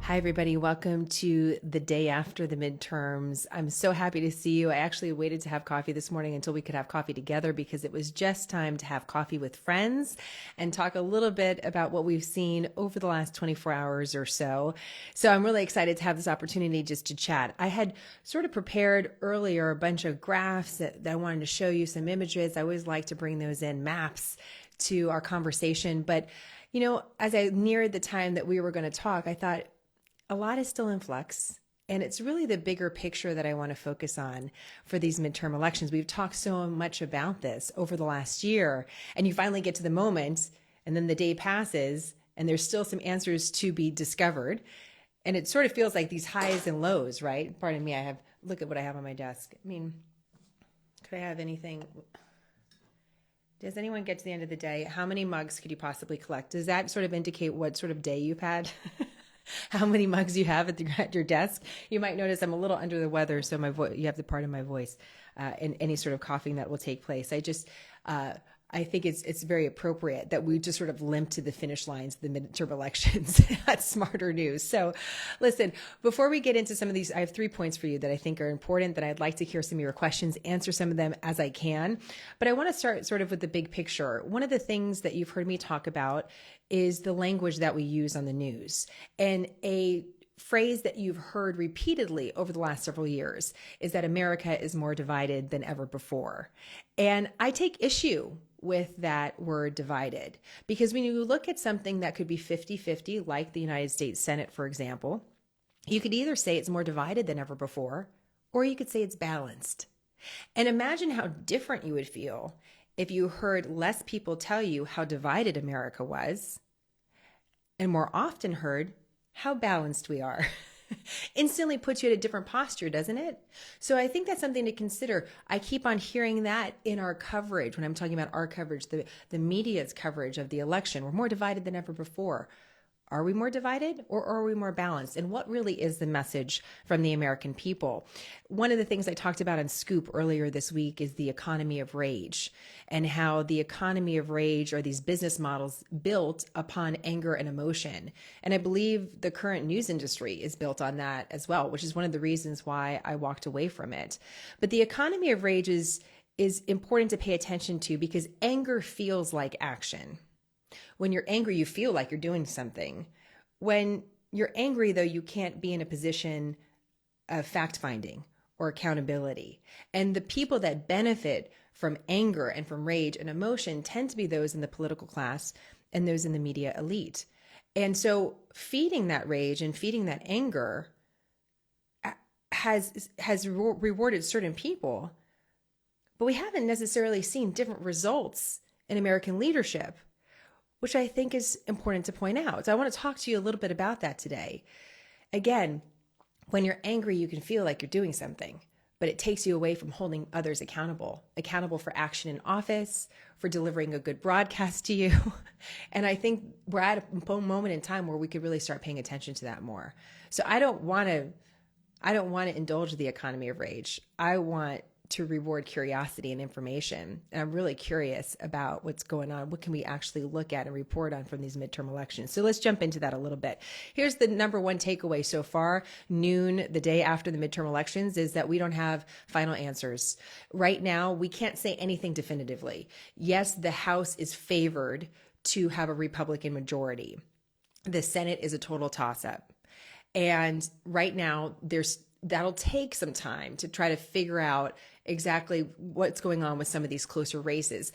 Hi, everybody. Welcome to the day after the midterms. I'm so happy to see you. I actually waited to have coffee this morning until we could have coffee together because it was just time to have coffee with friends and talk a little bit about what we've seen over the last 24 hours or so. So I'm really excited to have this opportunity just to chat. I had sort of prepared earlier a bunch of graphs that I wanted to show you, some images. I always like to bring those in, maps, to our conversation. But, you know, as I neared the time that we were going to talk, I thought, a lot is still in flux, and it's really the bigger picture that I want to focus on for these midterm elections. We've talked so much about this over the last year, and you finally get to the moment, and then the day passes, and there's still some answers to be discovered. And it sort of feels like these highs and lows, right? Pardon me, look at what I have on my desk. I mean, could I have anything? Does anyone get to the end of the day? How many mugs could you possibly collect? Does that sort of indicate what sort of day you've had? How many mugs you have at your desk? You might notice I'm a little under the weather, so you have the part of my voice and any sort of coughing that will take place. I think it's very appropriate that we just sort of limp to the finish lines of the midterm elections. That's smarter news. So listen, before we get into some of these, I have 3 points for you that I think are important, that I'd like to hear some of your questions, answer some of them as I can. But I want to start sort of with the big picture. One of the things that you've heard me talk about is the language that we use on the news. And a phrase that you've heard repeatedly over the last several years is that America is more divided than ever before. And I take issue with that word divided, because when you look at something that could be 50-50, like the United States Senate, for example, you could either say it's more divided than ever before, or you could say it's balanced. And imagine how different you would feel if you heard less people tell you how divided America was, and more often heard how balanced we are. Instantly puts you at a different posture, doesn't it? So I think that's something to consider. I keep on hearing that in our coverage, when I'm talking about our coverage, the media's coverage of the election. We're more divided than ever before. Are we more divided, or are we more balanced? And what really is the message from the American people? One of the things I talked about on Scoop earlier this week is the economy of rage, and how the economy of rage are these business models built upon anger and emotion. And I believe the current news industry is built on that as well, which is one of the reasons why I walked away from it. But the economy of rage is important to pay attention to, because anger feels like action. When you're angry, you feel like you're doing something. When you're angry, though, you can't be in a position of fact-finding or accountability. And the people that benefit from anger and from rage and emotion tend to be those in the political class and those in the media elite. And so feeding that rage and feeding that anger has rewarded certain people, but we haven't necessarily seen different results in American leadership, which I think is important to point out. So I want to talk to you a little bit about that today. Again, when you're angry, you can feel like you're doing something, but it takes you away from holding others accountable for action in office, for delivering a good broadcast to you. And I think we're at a moment in time where we could really start paying attention to that more. So I don't want to indulge the economy of rage. I want to reward curiosity and information. And I'm really curious about what's going on. What can we actually look at and report on from these midterm elections? So let's jump into that a little bit. Here's the number one takeaway so far, noon, the day after the midterm elections, is that we don't have final answers. Right now, we can't say anything definitively. Yes, the House is favored to have a Republican majority. The Senate is a total toss-up. And right now, that'll take some time to try to figure out exactly what's going on with some of these closer races.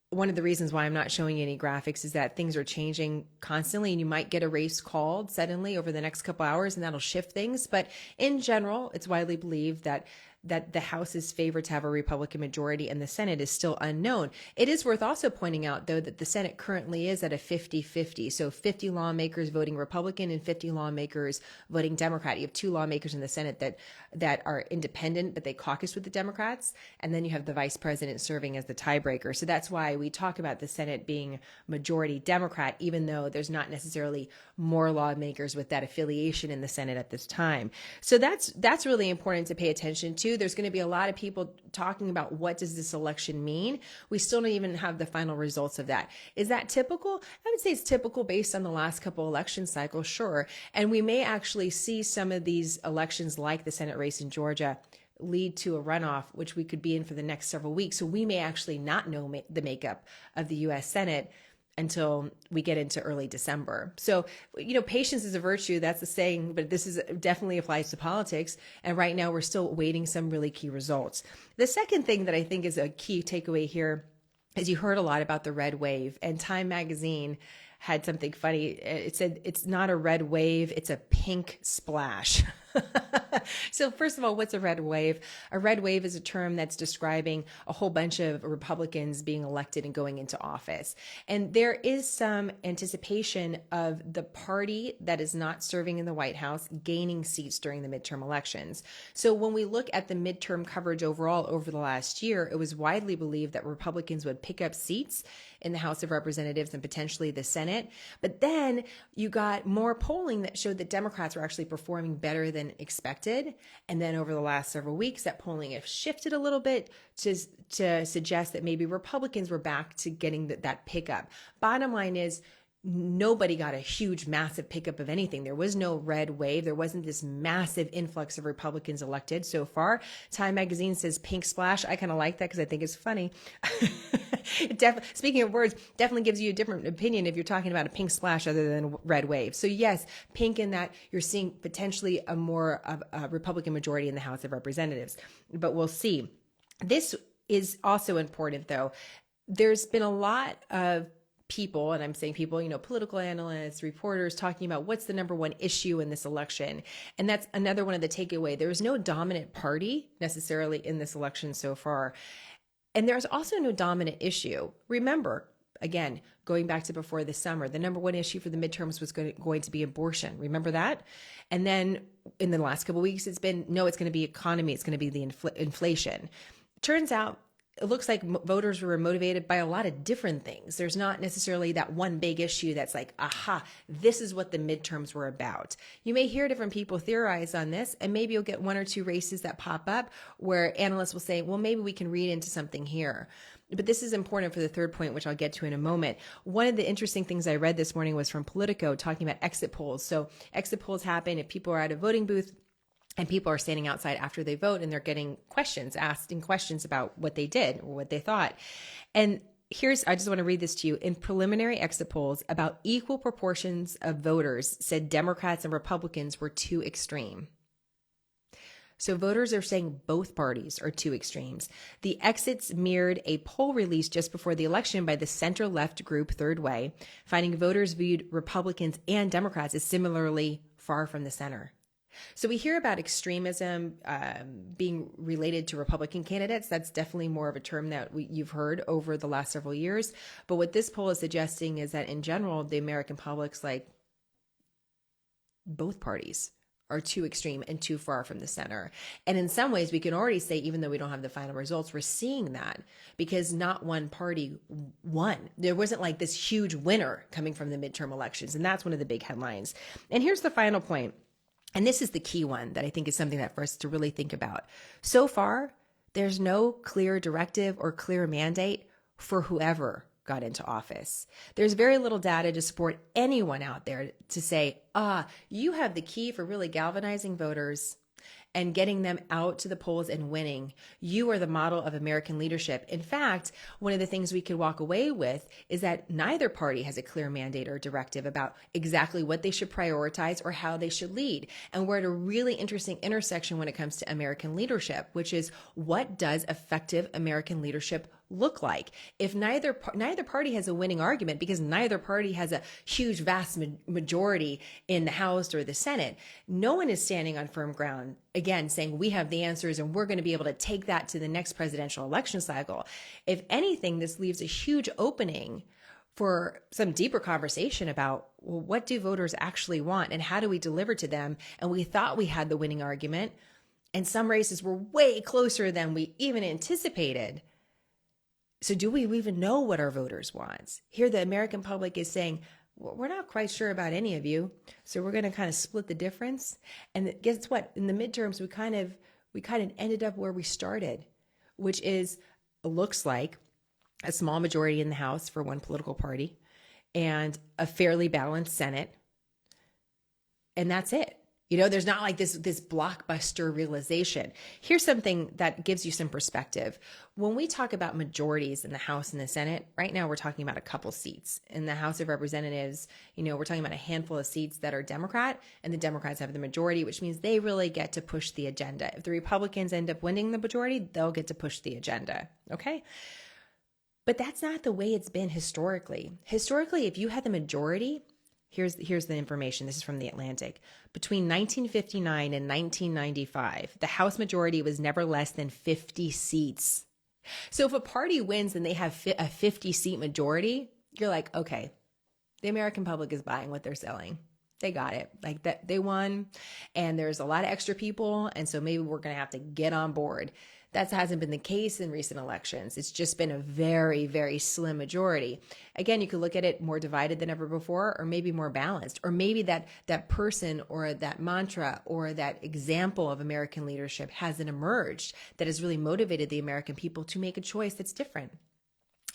One of the reasons why I'm not showing you any graphics is that things are changing constantly, and you might get a race called suddenly over the next couple hours, and that'll shift things. But in general, it's widely believed that the House is favored to have a Republican majority and the Senate is still unknown. It is worth also pointing out, though, that the Senate currently is at a 50-50. So 50 lawmakers voting Republican and 50 lawmakers voting Democrat. You have 2 lawmakers in the Senate that are independent, but they caucus with the Democrats. And then you have the vice president serving as the tiebreaker. So that's why we talk about the Senate being majority Democrat, even though there's not necessarily more lawmakers with that affiliation in the Senate at this time. So that's really important to pay attention to. do. There's going to be a lot of people talking about what does this election mean. We still don't even have the final results of that. Is that typical? I would say it's typical based on the last couple election cycles, sure. And we may actually see some of these elections like the Senate race in Georgia lead to a runoff, which we could be in for the next several weeks. So we may actually not know the makeup of the U.S. Senate until we get into early December. So, patience is a virtue. That's the saying, but this is definitely applies to politics. And right now we're still awaiting some really key results. The second thing that I think is a key takeaway here is you heard a lot about the red wave, and Time magazine had something funny. It said, it's not a red wave, it's a pink splash. So first of all, what's a red wave? A red wave is a term that's describing a whole bunch of Republicans being elected and going into office. And there is some anticipation of the party that is not serving in the White House gaining seats during the midterm elections. So when we look at the midterm coverage overall over the last year, it was widely believed that Republicans would pick up seats in the House of Representatives and potentially the Senate. But then you got more polling that showed that Democrats were actually performing better than expected. And then over the last several weeks, that polling has shifted a little bit to suggest that maybe Republicans were back to getting that pickup. Bottom line is, nobody got a huge, massive pickup of anything. There was no red wave. There wasn't this massive influx of Republicans elected so far. Time magazine says pink splash. I kind of like that because I think it's funny. Speaking of words, definitely gives you a different opinion if you're talking about a pink splash other than red wave. So yes, pink in that you're seeing potentially a more of a Republican majority in the House of Representatives, but we'll see. This is also important though. There's been a lot of people, and I'm saying people, political analysts, reporters talking about what's the number one issue in this election. And that's another one of the takeaway. There is no dominant party necessarily in this election so far. And there's also no dominant issue. Remember, again, going back to before the summer, the number one issue for the midterms was going to be abortion. Remember that? And then in the last couple of weeks, it's going to be economy. It's going to be the inflation. Turns out, it looks like voters were motivated by a lot of different things. There's not necessarily that one big issue that's like, aha, this is what the midterms were about. You may hear different people theorize on this, and maybe you'll get one or two races that pop up where analysts will say, well, maybe we can read into something here. But this is important for the third point, which I'll get to in a moment. One of the interesting things I read this morning was from Politico talking about exit polls. So exit polls happen if people are at a voting booth and people are standing outside after they vote and they're getting asking questions about what they did or what they thought. And I just want to read this to you. In preliminary exit polls, about equal proportions of voters said Democrats and Republicans were too extreme. So voters are saying both parties are too extremes. The exits mirrored a poll released just before the election by the center-left group Third Way, finding voters viewed Republicans and Democrats as similarly far from the center. So we hear about extremism being related to Republican candidates. That's definitely more of a term that you've heard over the last several years. But what this poll is suggesting is that in general, the American public's like both parties are too extreme and too far from the center. And in some ways, we can already say, even though we don't have the final results, we're seeing that because not one party won. There wasn't like this huge winner coming from the midterm elections. And that's one of the big headlines. And here's the final point. And this is the key one that I think is something that for us to really think about. So far, there's no clear directive or clear mandate for whoever got into office. There's very little data to support anyone out there to say, you have the key for really galvanizing voters and getting them out to the polls and winning. You are the model of American leadership. In fact, one of the things we could walk away with is that neither party has a clear mandate or directive about exactly what they should prioritize or how they should lead. And we're at a really interesting intersection when it comes to American leadership, which is what does effective American leadership look like? If neither party has a winning argument because neither party has a huge, vast majority in the House or the Senate, no one is standing on firm ground, again, saying we have the answers and we're going to be able to take that to the next presidential election cycle. If anything, this leaves a huge opening for some deeper conversation about, well, what do voters actually want and how do we deliver to them? And we thought we had the winning argument, and some races were way closer than we even anticipated. So do we even know what our voters want? Here, the American public is saying, well, we're not quite sure about any of you, so we're going to kind of split the difference. And guess what? In the midterms, we kind of ended up where we started, which is, looks like a small majority in the House for one political party and a fairly balanced Senate. And that's it. There's not like this blockbuster realization. Here's something that gives you some perspective. When we talk about majorities in the House and the Senate, right now we're talking about a couple seats. In the House of Representatives, we're talking about a handful of seats that are Democrat, and the Democrats have the majority, which means they really get to push the agenda. If the Republicans end up winning the majority, they'll get to push the agenda. Okay? But that's not the way it's been historically. Historically, if you had the majority, here's the information. This is from The Atlantic. Between 1959 and 1995, the House majority was never less than 50 seats. So if a party wins and they have a 50-seat majority, you're like, okay, the American public is buying what they're selling. They got it. Like that, they won, and there's a lot of extra people, and so maybe we're going to have to get on board. That hasn't been the case in recent elections. It's just been a very, very slim majority. Again, you could look at it more divided than ever before, or maybe more balanced, or maybe that person or that mantra or that example of American leadership hasn't emerged that has really motivated the American people to make a choice that's different.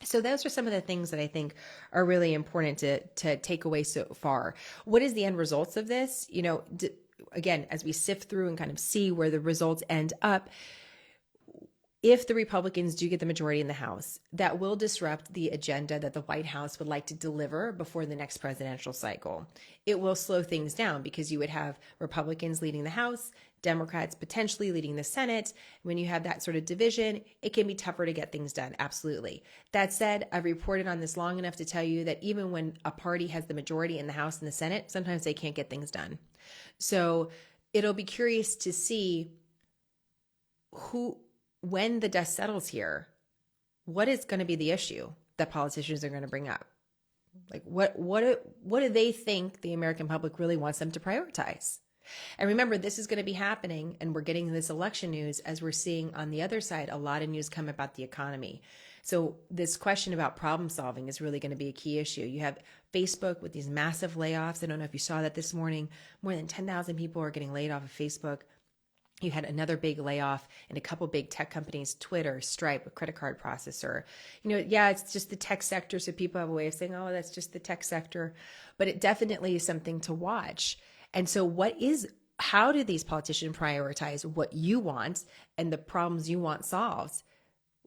So those are some of the things that I think are really important to take away so far. What is the end results of this? Again, as we sift through and kind of see where the results end up, if the Republicans do get the majority in the House, that will disrupt the agenda that the White House would like to deliver before the next presidential cycle. It will slow things down because you would have Republicans leading the House, Democrats potentially leading the Senate. When you have that sort of division, it can be tougher to get things done. Absolutely. That said, I've reported on this long enough to tell you that even when a party has the majority in the House and the Senate, sometimes they can't get things done. So it'll be curious to see when the dust settles here, what is going to be the issue that politicians are going to bring up? Like what do they think the American public really wants them to prioritize? And remember, this is going to be happening, and we're getting this election news as we're seeing on the other side a lot of news come about the economy. So this question about problem solving is really going to be a key issue. You have Facebook with these massive layoffs. I don't know if you saw that this morning. More than 10,000 people are getting laid off of Facebook. You had another big layoff in a couple big tech companies, Twitter, Stripe, a credit card processor. It's just the tech sector. So people have a way of saying, oh, that's just the tech sector. But it definitely is something to watch. And so how do these politicians prioritize what you want and the problems you want solved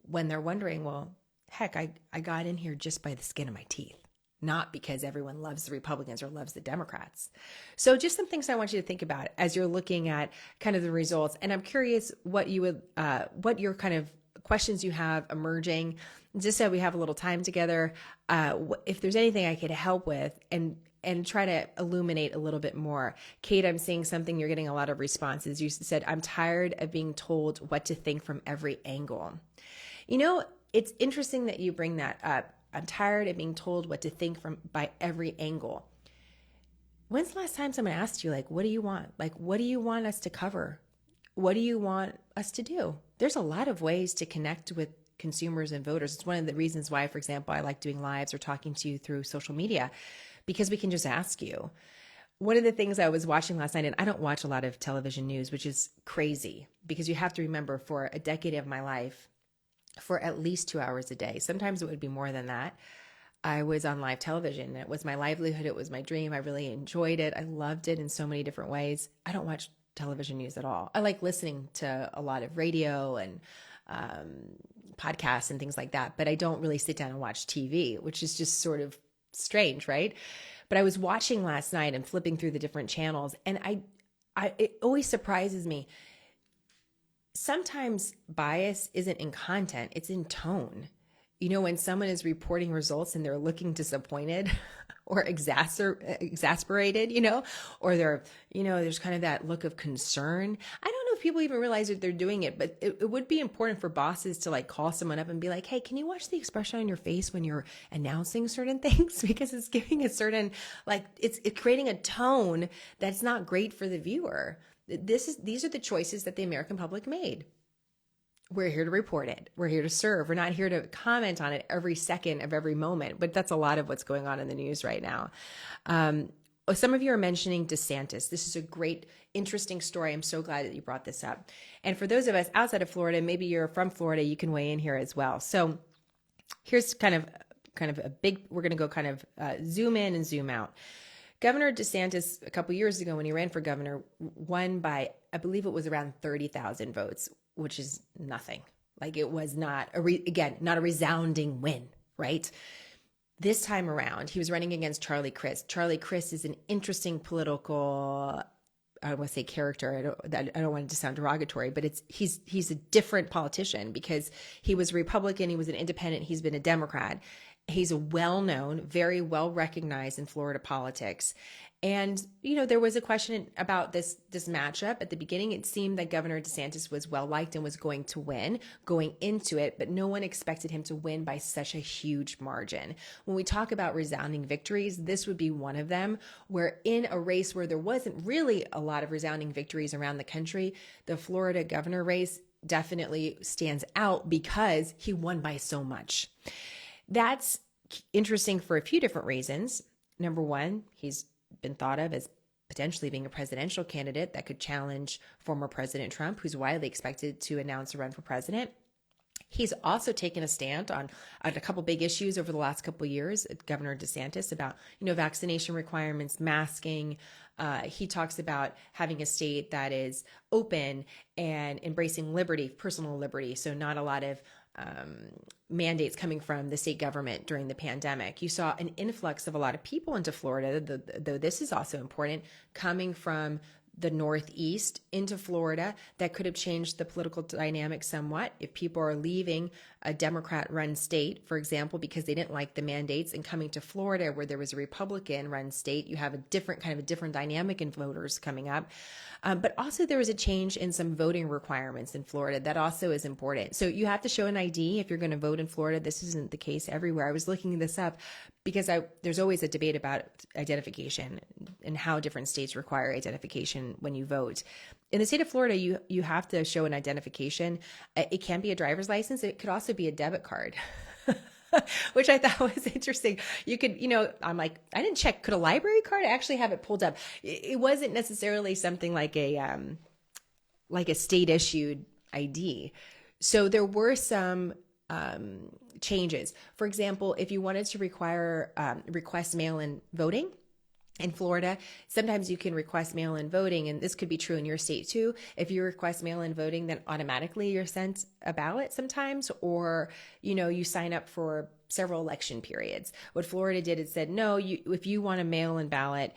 when they're wondering, well, heck, I got in here just by the skin of my teeth, not because everyone loves the Republicans or loves the Democrats. So just some things I want you to think about as you're looking at kind of the results. And I'm curious what your kind of questions you have emerging, just so we have a little time together. If there's anything I could help with and try to illuminate a little bit more. Kate, I'm seeing something, you're getting a lot of responses. You said, I'm tired of being told what to think from every angle. It's interesting that you bring that up. I'm tired of being told what to think by every angle. When's the last time someone asked you, what do you want? What do you want us to cover? What do you want us to do? There's a lot of ways to connect with consumers and voters. It's one of the reasons why, for example, I like doing lives or talking to you through social media, because we can just ask you. One of the things I was watching last night, and I don't watch a lot of television news, which is crazy, because you have to remember, for a decade of my life, for at least 2 hours a day, sometimes it would be more than that, I was on live television. It was my livelihood. It was my dream. I really enjoyed it. I loved it in so many different ways. I don't watch television news at all. I like listening to a lot of radio and podcasts and things like that, but I don't really sit down and watch TV, which is just sort of strange, right? But I was watching last night and flipping through the different channels, and it always surprises me. Sometimes bias isn't in content, it's in tone. When someone is reporting results and they're looking disappointed or exasperated, or they're, there's kind of that look of concern. I don't know if people even realize that they're doing it, but it would be important for bosses to call someone up and be like, hey, can you watch the expression on your face when you're announcing certain things? Because it's giving a certain, it's creating a tone that's not great for the viewer. These are the choices that the American public made. We're here to report it. We're here to serve. We're not here to comment on it every second of every moment, but that's a lot of what's going on in the news right now. Oh, some of you are mentioning DeSantis. This is a great, interesting story. I'm so glad that you brought this up. And for those of us outside of Florida, maybe you're from Florida, you can weigh in here as well. So here's kind of a big, we're going to go kind of zoom in and zoom out. Governor DeSantis, a couple years ago when he ran for governor, won by, I believe it was around 30,000 votes, which is nothing. Like it was not, not a resounding win, right? This time around, he was running against Charlie Crist. Charlie Crist is an interesting political, I want to say character. I don't want it to sound derogatory, but he's a different politician because he was a Republican, he was an independent, he's been a Democrat. He's a well-known, very well-recognized in Florida politics. And, there was a question about this matchup. At the beginning, it seemed that Governor DeSantis was well-liked and was going to win going into it, but no one expected him to win by such a huge margin. When we talk about resounding victories, this would be one of them, where in a race where there wasn't really a lot of resounding victories around the country, the Florida governor race definitely stands out because he won by so much. That's interesting for a few different reasons. Number one, he's been thought of as potentially being a presidential candidate that could challenge former President Trump, who's widely expected to announce a run for president. He's also taken a stand on a couple big issues over the last couple of years, Governor DeSantis, about, vaccination requirements, masking. He talks about having a state that is open and embracing liberty, personal liberty. So not a lot of mandates coming from the state government during the pandemic. You saw an influx of a lot of people into Florida, though this is also important, coming from the Northeast into Florida that could have changed the political dynamic somewhat. If people are leaving a Democrat-run state, for example, because they didn't like the mandates and coming to Florida where there was a Republican-run state, you have a different dynamic in voters coming up. But also there was a change in some voting requirements in Florida. That also is important. So you have to show an ID if you're going to vote in Florida. This isn't the case everywhere. I was looking this up because there's always a debate about identification and how different states require identification when you vote. In the state of Florida, you have to show an identification. It can be a driver's license. It could also be a debit card. Which I thought was interesting. You could, I'm like, I didn't check. Could a library card actually have it pulled up? It wasn't necessarily something like a state issued ID. So there were some changes. For example, if you wanted to request mail-in voting in Florida, sometimes you can request mail-in voting, and this could be true in your state too. If you request mail-in voting, then automatically you're sent a ballot sometimes, or you sign up for several election periods. What Florida did is said, no, if you want a mail-in ballot,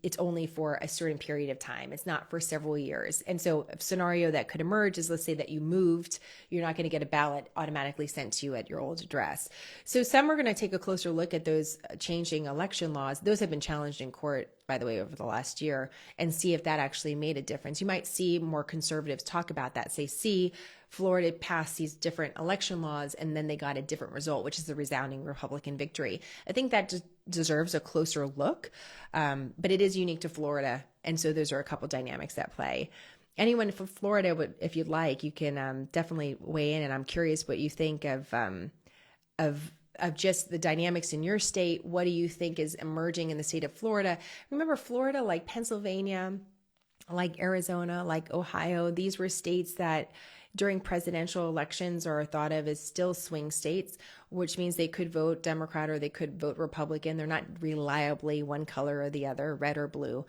it's only for a certain period of time. It's not for several years. And so a scenario that could emerge is, let's say that you moved, you're not going to get a ballot automatically sent to you at your old address. So some are going to take a closer look at those changing election laws. Those have been challenged in court, by the way, over the last year, and see if that actually made a difference. You might see more conservatives talk about that, say, Florida passed these different election laws and then they got a different result, which is a resounding Republican victory. I think that deserves a closer look, but it is unique to Florida. And so those are a couple dynamics at play. Anyone from Florida, if you'd like, you can definitely weigh in. And I'm curious what you think of just the dynamics in your state. What do you think is emerging in the state of Florida? Remember, Florida, like Pennsylvania, like Arizona, like Ohio, these were states that during presidential elections are thought of as still swing states, which means they could vote Democrat or they could vote Republican. They're not reliably one color or the other, red or blue.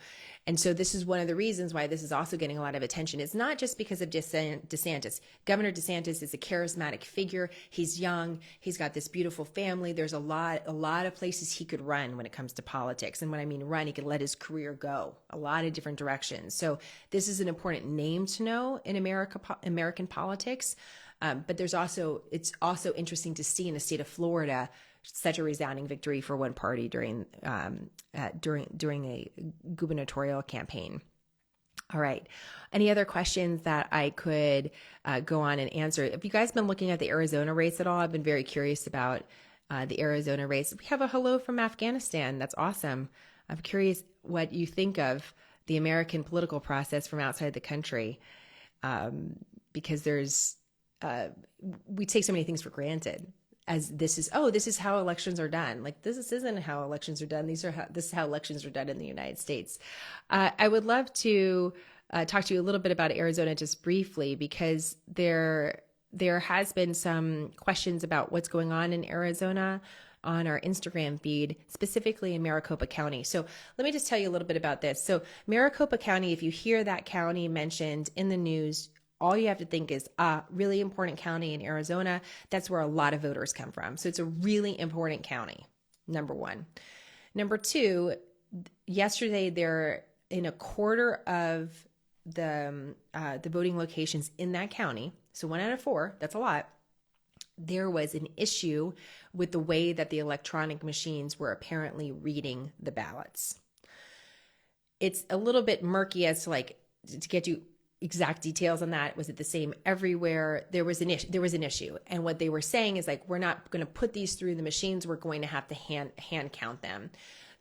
And so this is one of the reasons why this is also getting a lot of attention. It's not just because of DeSantis. Governor DeSantis is a charismatic figure. He's young. He's got this beautiful family. There's a lot of places he could run when it comes to politics. And when I mean run, he could let his career go a lot of different directions. So this is an important name to know in American politics. But it's also interesting to see in the state of Florida such a resounding victory for one party during a gubernatorial campaign. All right. Any other questions that I could go on and answer? Have you guys been looking at the Arizona race at all? I've been very curious about the Arizona race. We have a hello from Afghanistan. That's awesome. I'm curious what you think of the American political process from outside the country, because we take so many things for granted. as this is how elections are done. Like this isn't how elections are done. This is how elections are done in the United States. I would love to talk to you a little bit about Arizona just briefly, because there has been some questions about what's going on in Arizona on our Instagram feed, specifically in Maricopa County. So let me just tell you a little bit about this. So Maricopa County, if you hear that county mentioned in the news, all you have to think is a really important county in Arizona. That's where a lot of voters come from. So it's a really important county, number one. Number two, yesterday there, in a quarter of the voting locations in that county, so 1 out of 4, that's a lot, there was an issue with the way that the electronic machines were apparently reading the ballots. It's a little bit murky as to get you exact details on that. Was it the same everywhere? There was an issue. And what they were saying is we're not going to put these through the machines. We're going to have to hand count them.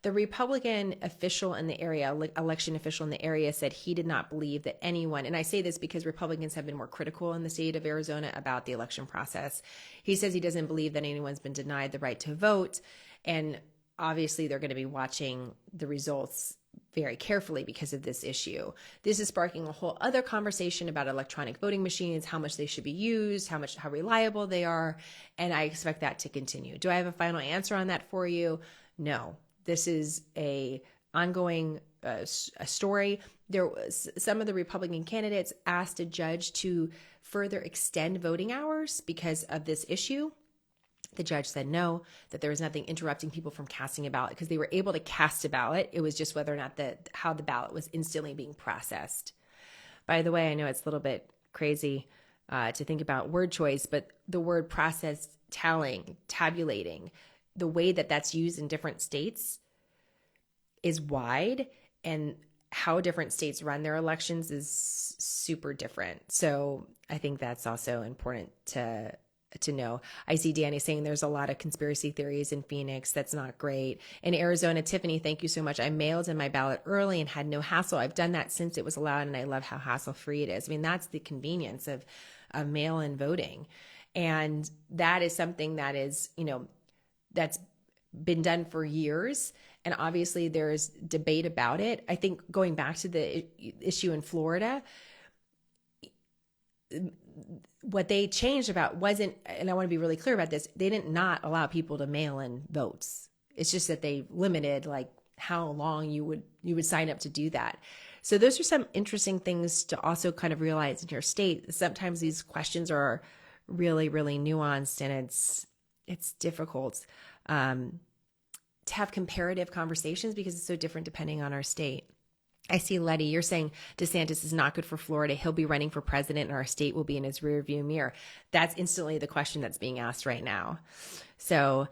The Republican official in the area, election official in the area, said he did not believe that anyone, and I say this because Republicans have been more critical in the state of Arizona about the election process. He says he doesn't believe that anyone's been denied the right to vote. And obviously they're going to be watching the results very carefully because of this issue. This is sparking a whole other conversation about electronic voting machines, how much they should be used, how reliable they are. And I expect that to continue. Do I have a final answer on that for you? No. This is a ongoing a story. There was some of the Republican candidates asked a judge to further extend voting hours because of this issue. The judge said no, that there was nothing interrupting people from casting a ballot because they were able to cast a ballot. It was just whether or not how the ballot was instantly being processed. By the way, I know it's a little bit crazy to think about word choice, but the word processed, tabulating, the way that that's used in different states is wide, and how different states run their elections is super different. So I think that's also important to know. I see Danny saying there's a lot of conspiracy theories in Phoenix. That's not great. In Arizona, Tiffany, thank you so much. I mailed in my ballot early and had no hassle. I've done that since it was allowed, and I love how hassle-free it is. I mean, that's the convenience of mail-in voting. And that is something that is, that's been done for years. And obviously there's debate about it. I think going back to the issue in Florida, what they changed about wasn't, and I want to be really clear about this, they didn't not allow people to mail in votes. It's just that they limited how long you would sign up to do that. So those are some interesting things to also kind of realize in your state. Sometimes these questions are really, really nuanced, and it's difficult to have comparative conversations because it's so different depending on our state. I see Letty, you're saying DeSantis is not good for Florida. He'll be running for president and our state will be in his rearview mirror. That's instantly the question that's being asked right now. So,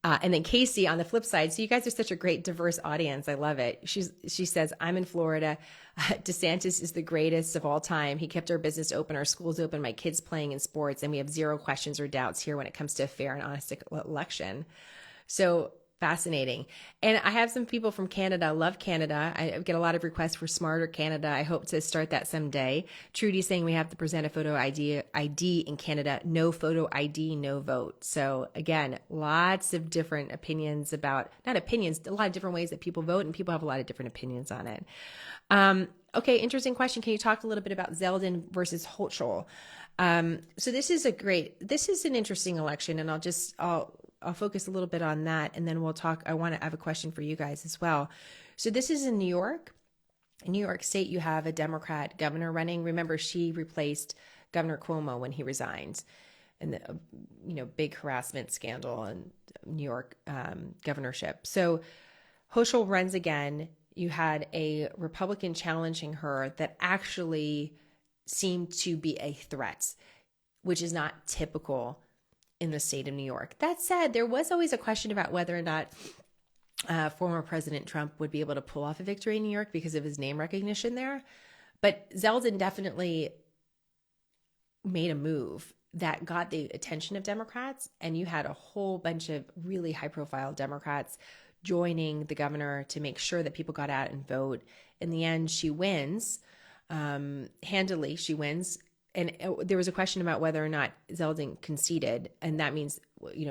and then Casey on the flip side. So you guys are such a great diverse audience. I love it. She says, I'm in Florida. DeSantis is the greatest of all time. He kept our business open, our schools open, my kids playing in sports, and we have zero questions or doubts here when it comes to a fair and honest election. So fascinating. And I have some people from Canada. I love Canada. I get a lot of requests for SmartHER Canada. I hope to start that someday. Trudy saying we have to present a photo ID in Canada. No photo ID, no vote. So again, lots of different opinions about, not opinions, a lot of different ways that people vote, and people have a lot of different opinions on it. Okay, interesting question. Can you talk a little bit about Zeldin versus Hochul? So this is an interesting election, and I'll focus a little bit on that, and then we'll talk. I have a question for you guys as well. So this is in New York. In New York State, you have a Democrat governor running. Remember, she replaced Governor Cuomo when he resigned, and the big harassment scandal in New York governorship. So Hochul runs again. You had a Republican challenging her that actually seemed to be a threat, which is not typical in the state of New York. That said, there was always a question about whether or not former President Trump would be able to pull off a victory in New York because of his name recognition there. But Zeldin definitely made a move that got the attention of Democrats, and you had a whole bunch of really high-profile Democrats joining the governor to make sure that people got out and vote. In the end, she wins handily. She wins. And there was a question about whether or not Zeldin conceded, and that means,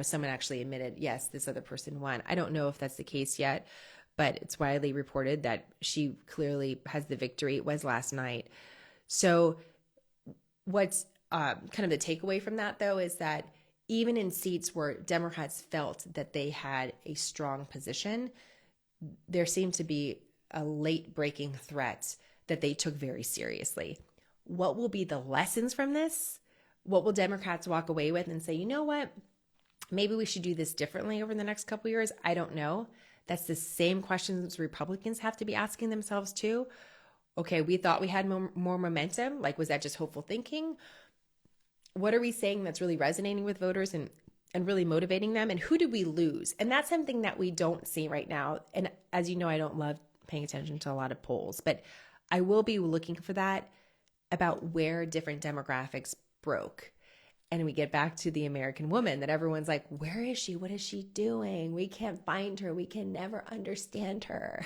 someone actually admitted, yes, this other person won. I don't know if that's the case yet, but it's widely reported that she clearly has the victory. It was last night. So what's kind of the takeaway from that, though, is that even in seats where Democrats felt that they had a strong position, there seemed to be a late breaking threat that they took very seriously. What will be the lessons from this? What will Democrats walk away with and say, you know what? Maybe we should do this differently over the next couple of years. I don't know. That's the same questions Republicans have to be asking themselves too. Okay, we thought we had more momentum. Like, was that just hopeful thinking? What are we saying that's really resonating with voters and really motivating them? And who did we lose? And that's something that we don't see right now. And as you know, I don't love paying attention to a lot of polls, but I will be looking for that about where different demographics broke. And we get back to the American woman that everyone's like, where is she? What is she doing? We can't find her. We can never understand her.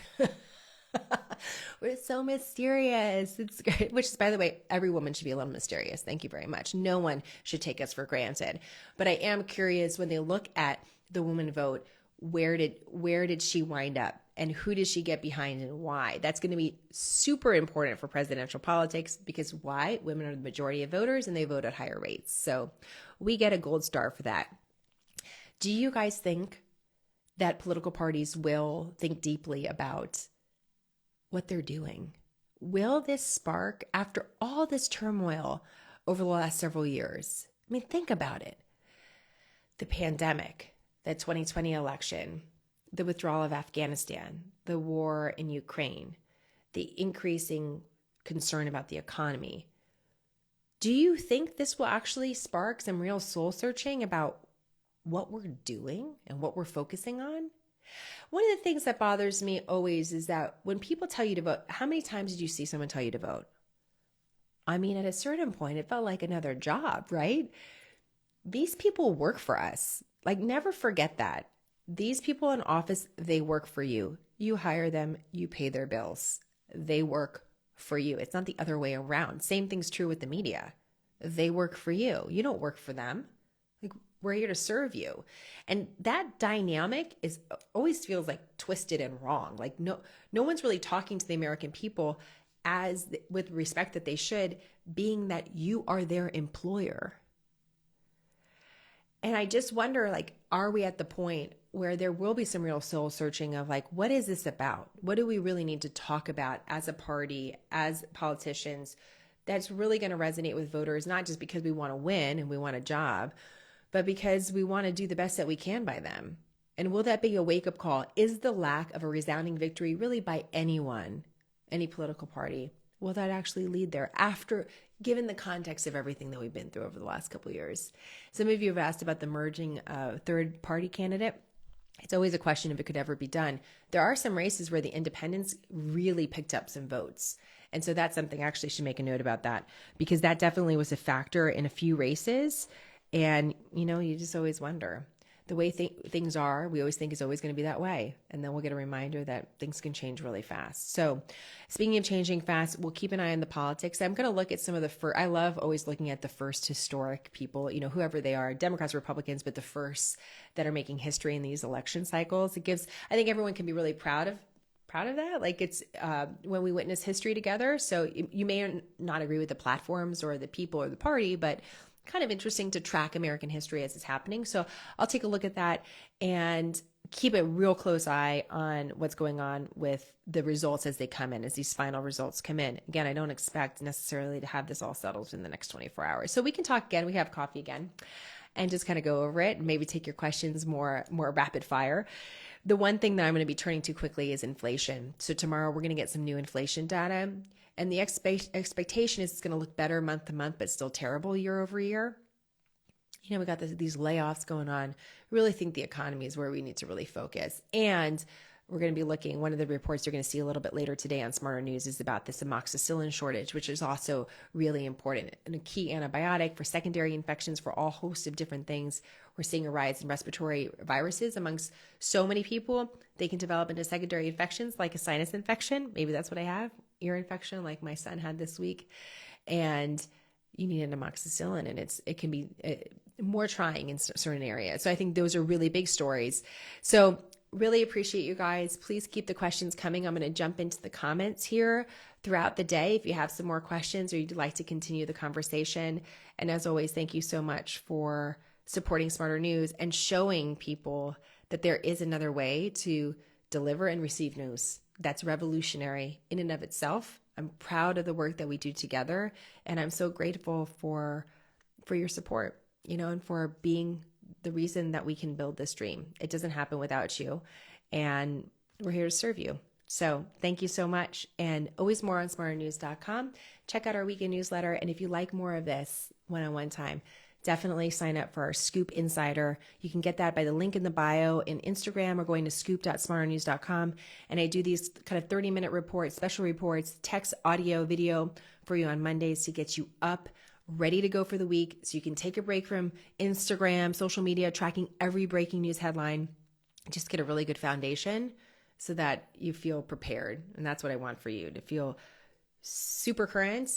We're so mysterious. It's great. Which is, by the way, every woman should be a little mysterious. Thank you very much. No one should take us for granted. But I am curious, when they look at the woman vote, where did she wind up? And who did she get behind and why? That's going to be super important for presidential politics, because why? Women are the majority of voters and they vote at higher rates. So we get a gold star for that. Do you guys think that political parties will think deeply about what they're doing? Will this spark, after all this turmoil over the last several years? I mean, think about it. The pandemic, the 2020 election, the withdrawal of Afghanistan, the war in Ukraine, the increasing concern about the economy. Do you think this will actually spark some real soul searching about what we're doing and what we're focusing on? One of the things that bothers me always is that when people tell you to vote, how many times did you see someone tell you to vote? I mean, at a certain point, it felt like another job, right? These people work for us. Like, never forget that. These people in office, they work for you. You hire them, you pay their bills. They work for you. It's not the other way around. Same thing's true with the media. They work for you. You don't work for them. Like, we're here to serve you. And that dynamic always feels like twisted and wrong. Like, no one's really talking to the American people with respect that they should, being that you are their employer. And I just wonder, like, are we at the point where there will be some real soul searching of, like, what is this about? What do we really need to talk about as a party, as politicians, that's really going to resonate with voters, not just because we want to win and we want a job, but because we want to do the best that we can by them? And will that be a wake-up call? Is the lack of a resounding victory really by anyone, any political party, will that actually lead there given the context of everything that we've been through over the last couple of years? Some of you have asked about the merging third party candidate. It's always a question if it could ever be done. There are some races where the independents really picked up some votes. And so that's something, I actually should make a note about that, because that definitely was a factor in a few races. And, you just always wonder. The way things are, we always think is always going to be that way. And then we'll get a reminder that things can change really fast. So speaking of changing fast, we'll keep an eye on the politics. I'm going to look at some of I love always looking at the first historic people, whoever they are, Democrats, Republicans, but the first that are making history in these election cycles. I think everyone can be really proud of that. Like, it's when we witness history together. So you may not agree with the platforms or the people or the party, but kind of interesting to track American history as it's happening. So I'll take a look at that and keep a real close eye on what's going on with the results as they come in, as these final results come in. Again, I don't expect necessarily to have this all settled in the next 24 hours. So we can talk again. We have coffee again and just kind of go over it and maybe take your questions more rapid fire. The one thing that I'm going to be turning to quickly is inflation. So tomorrow we're going to get some new inflation data. And the expectation is it's going to look better month to month, but still terrible year over year. We got these layoffs going on. Really think the economy is where we need to really focus. And we're going to be looking, one of the reports you're going to see a little bit later today on SmartHER News is about this amoxicillin shortage, which is also really important and a key antibiotic for secondary infections for all hosts of different things. We're seeing a rise in respiratory viruses amongst so many people. They can develop into secondary infections like a sinus infection. Maybe that's what I have, ear infection like my son had this week. And you need an amoxicillin, and it can be more trying in certain areas. So I think those are really big stories. So really appreciate you guys. Please keep the questions coming. I'm going to jump into the comments here throughout the day if you have some more questions or you'd like to continue the conversation. And as always, thank you so much for supporting Smarter News and showing people that there is another way to deliver and receive news. That's revolutionary in and of itself. I'm proud of the work that we do together, and I'm so grateful for your support, and for being the reason that we can build this dream. It doesn't happen without you, and we're here to serve you. So thank you so much, and always more on smarternews.com. Check out our weekend newsletter, and if you like more of this one-on-one time, definitely sign up for our Scoop Insider. You can get that by the link in the bio in Instagram or going to scoop.smarternews.com. And I do these kind of 30-minute reports, special reports, text, audio, video for you on Mondays to get you up, ready to go for the week so you can take a break from Instagram, social media, tracking every breaking news headline. Just get a really good foundation so that you feel prepared. And that's what I want for you, to feel super current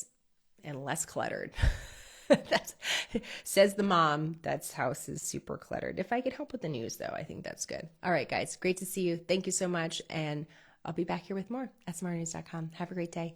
and less cluttered. That's, says the mom, that's house is super cluttered. If I could help with the news, though, I think that's good. All right, guys, great to see you. Thank you so much. And I'll be back here with more at smarternews.com. Have a great day.